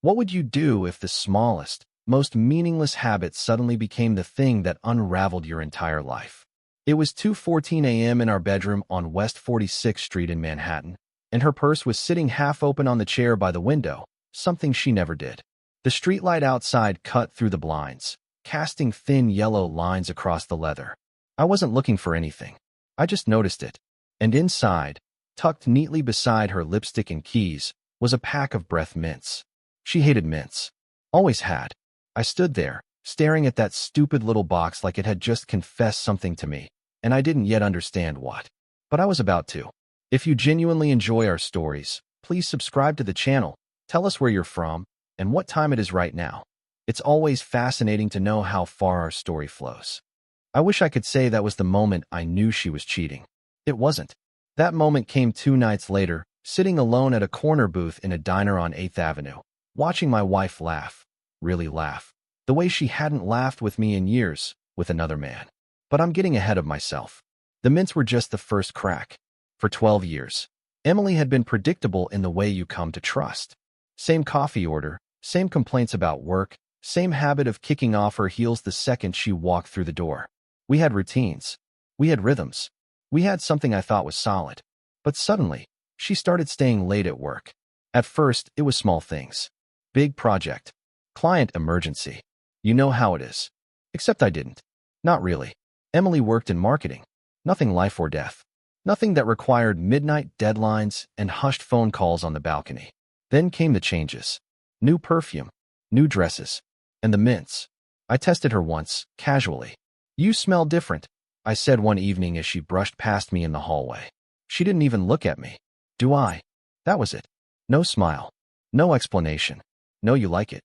What would you do if the smallest, most meaningless habit suddenly became the thing that unraveled your entire life? It was 2:14 a.m. in our bedroom on West 46th Street in Manhattan, and her purse was sitting half open on the chair by the window, something she never did. The streetlight outside cut through the blinds, casting thin yellow lines across the leather. I wasn't looking for anything. I just noticed it. And inside, tucked neatly beside her lipstick and keys, was a pack of breath mints. She hated mints. Always had. I stood there, staring at that stupid little box like it had just confessed something to me, and I didn't yet understand what. But I was about to. If you genuinely enjoy our stories, please subscribe to the channel, tell us where you're from, and what time it is right now. It's always fascinating to know how far our story flows. I wish I could say that was the moment I knew she was cheating. It wasn't. That moment came 2 nights later, sitting alone at a corner booth in a diner on 8th Avenue, watching my wife laugh, really laugh, the way she hadn't laughed with me in years, with another man. But I'm getting ahead of myself. The mints were just the first crack. For 12 years, Emily had been predictable in the way you come to trust. Same coffee order, same complaints about work, same habit of kicking off her heels the second she walked through the door. We had routines. We had rhythms. We had something I thought was solid. But suddenly, she started staying late at work. At first, it was small things. Big project. Client emergency. You know how it is. Except I didn't. Not really. Emily worked in marketing. Nothing life or death. Nothing that required midnight deadlines and hushed phone calls on the balcony. Then came the changes. New perfume. New dresses. And the mints. I tested her once, casually. "You smell different," I said one evening as she brushed past me in the hallway. She didn't even look at me. "Do I?" That was it. No smile. No explanation. No you like it.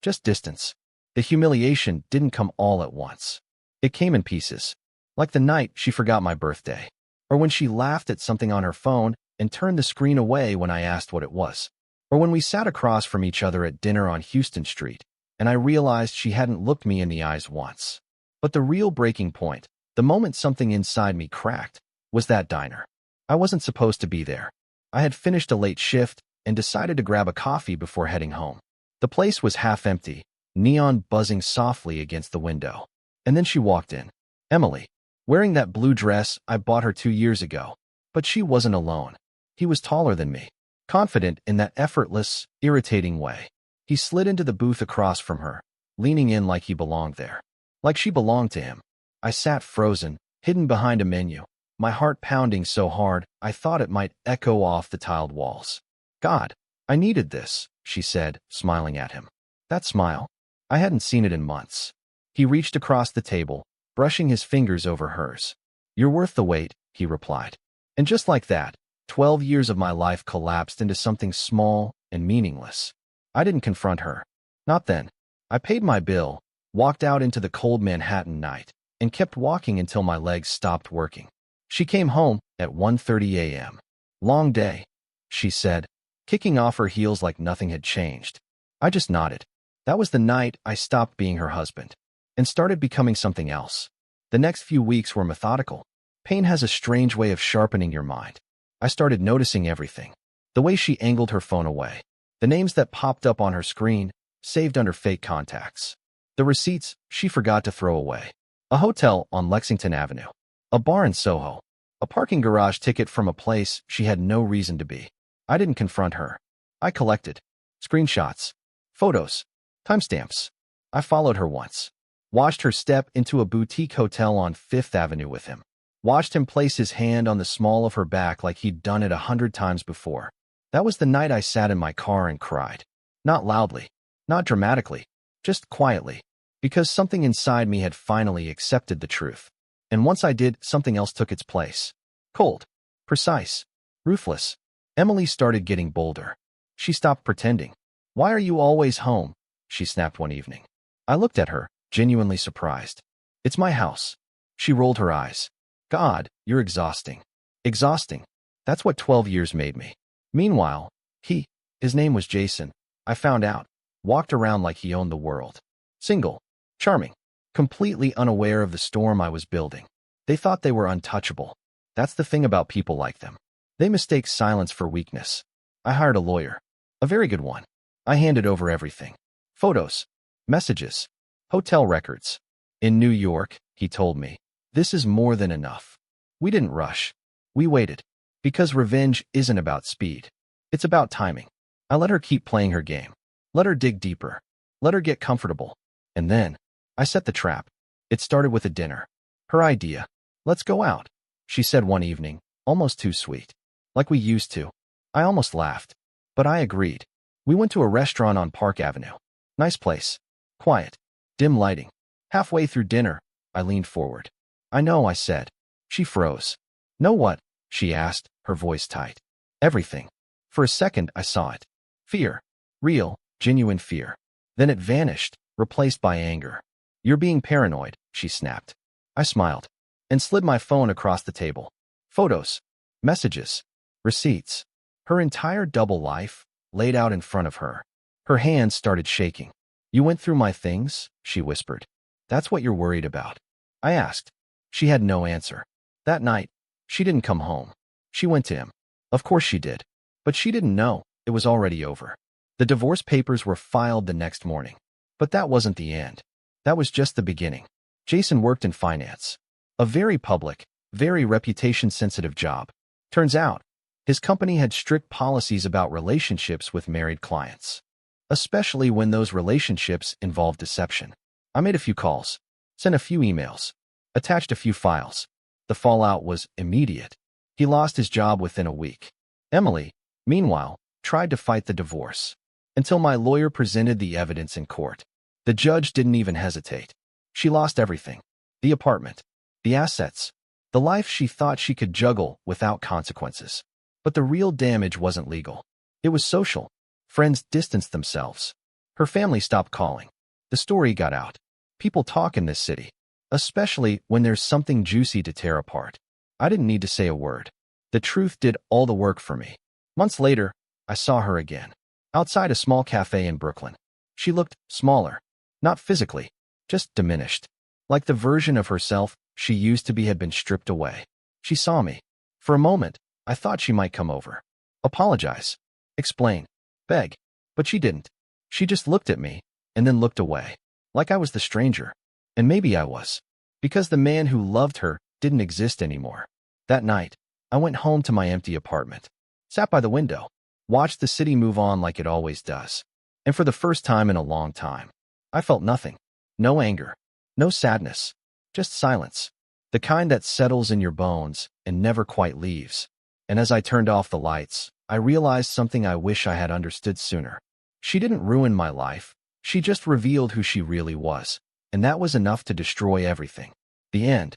Just distance. The humiliation didn't come all at once. It came in pieces. Like the night she forgot my birthday. Or when she laughed at something on her phone and turned the screen away when I asked what it was. Or when we sat across from each other at dinner on Houston Street, and I realized she hadn't looked me in the eyes once. But the real breaking point, the moment something inside me cracked, was that diner. I wasn't supposed to be there. I had finished a late shift and decided to grab a coffee before heading home. The place was half empty, neon buzzing softly against the window. And then she walked in. Emily, wearing that blue dress I bought her 2 years ago. But she wasn't alone. He was taller than me, confident in that effortless, irritating way. He slid into the booth across from her, leaning in like he belonged there. Like she belonged to him. I sat frozen, hidden behind a menu, my heart pounding so hard I thought it might echo off the tiled walls. "God, I needed this," she said, smiling at him. That smile. I hadn't seen it in months. He reached across the table, brushing his fingers over hers. "You're worth the wait," he replied. And just like that, 12 years of my life collapsed into something small and meaningless. I didn't confront her. Not then. I paid my bill, walked out into the cold Manhattan night, and kept walking until my legs stopped working. She came home at 1:30 a.m. "Long day," she said, kicking off her heels like nothing had changed. I just nodded. That was the night I stopped being her husband and started becoming something else. The next few weeks were methodical. Pain has a strange way of sharpening your mind. I started noticing everything. The way she angled her phone away. The names that popped up on her screen, saved under fake contacts. The receipts she forgot to throw away. A hotel on Lexington Avenue. A bar in Soho. A parking garage ticket from a place she had no reason to be. I didn't confront her. I collected. Screenshots. Photos. Timestamps. I followed her once. Watched her step into a boutique hotel on 5th Avenue with him. Watched him place his hand on the small of her back like he'd done it 100 times before. That was the night I sat in my car and cried. Not loudly. Not dramatically. Just quietly. Because something inside me had finally accepted the truth. And once I did, something else took its place. Cold. Precise. Ruthless. Emily started getting bolder. She stopped pretending. "Why are you always home?" she snapped one evening. I looked at her, genuinely surprised. "It's my house." She rolled her eyes. "God, you're exhausting." Exhausting. That's what 12 years made me. Meanwhile, his name was Jason, I found out, walked around like he owned the world. Single. Charming. Completely unaware of the storm I was building. They thought they were untouchable. That's the thing about people like them. They mistake silence for weakness. I hired a lawyer. A very good one. I handed over everything. Photos, messages, hotel records. In New York, he told me, this is more than enough. We didn't rush. We waited. Because revenge isn't about speed. It's about timing. I let her keep playing her game. Let her dig deeper. Let her get comfortable. And then, I set the trap. It started with a dinner. Her idea. Let's go out, she said one evening, almost too sweet. Like we used to. I almost laughed. But I agreed. We went to a restaurant on Park Avenue. Nice place. Quiet. Dim lighting. Halfway through dinner, I leaned forward. I know, I said. She froze. Know what? She asked, her voice tight. Everything. For a second, I saw it. Fear. Real, genuine fear. Then it vanished, replaced by anger. You're being paranoid, she snapped. I smiled and slid my phone across the table. Photos, messages, receipts. Her entire double life laid out in front of her. Her hands started shaking. You went through my things, she whispered. That's what you're worried about? I asked. She had no answer. That night, she didn't come home. She went to him. Of course she did. But she didn't know it was already over. The divorce papers were filed the next morning. But that wasn't the end. That was just the beginning. Jason worked in finance. A very public, very reputation-sensitive job. Turns out, his company had strict policies about relationships with married clients. Especially when those relationships involved deception. I made a few calls, sent a few emails, attached a few files. The fallout was immediate. He lost his job within a week. Emily, meanwhile, tried to fight the divorce. Until my lawyer presented the evidence in court. The judge didn't even hesitate. She lost everything. The apartment, the assets, the life she thought she could juggle without consequences. But the real damage wasn't legal. It was social. Friends distanced themselves. Her family stopped calling. The story got out. People talk in this city, especially when there's something juicy to tear apart. I didn't need to say a word. The truth did all the work for me. Months later, I saw her again. Outside a small cafe in Brooklyn. She looked smaller. Not physically, just diminished. Like the version of herself she used to be had been stripped away. She saw me. For a moment, I thought she might come over. Apologize. Explain. Beg. But she didn't. She just looked at me, and then looked away. Like I was the stranger. And maybe I was. Because the man who loved her didn't exist anymore. That night, I went home to my empty apartment. Sat by the window. Watched the city move on like it always does. And for the first time in a long time, I felt nothing. No anger. No sadness. Just silence. The kind that settles in your bones and never quite leaves. And as I turned off the lights, I realized something I wish I had understood sooner. She didn't ruin my life. She just revealed who she really was. And that was enough to destroy everything. The end.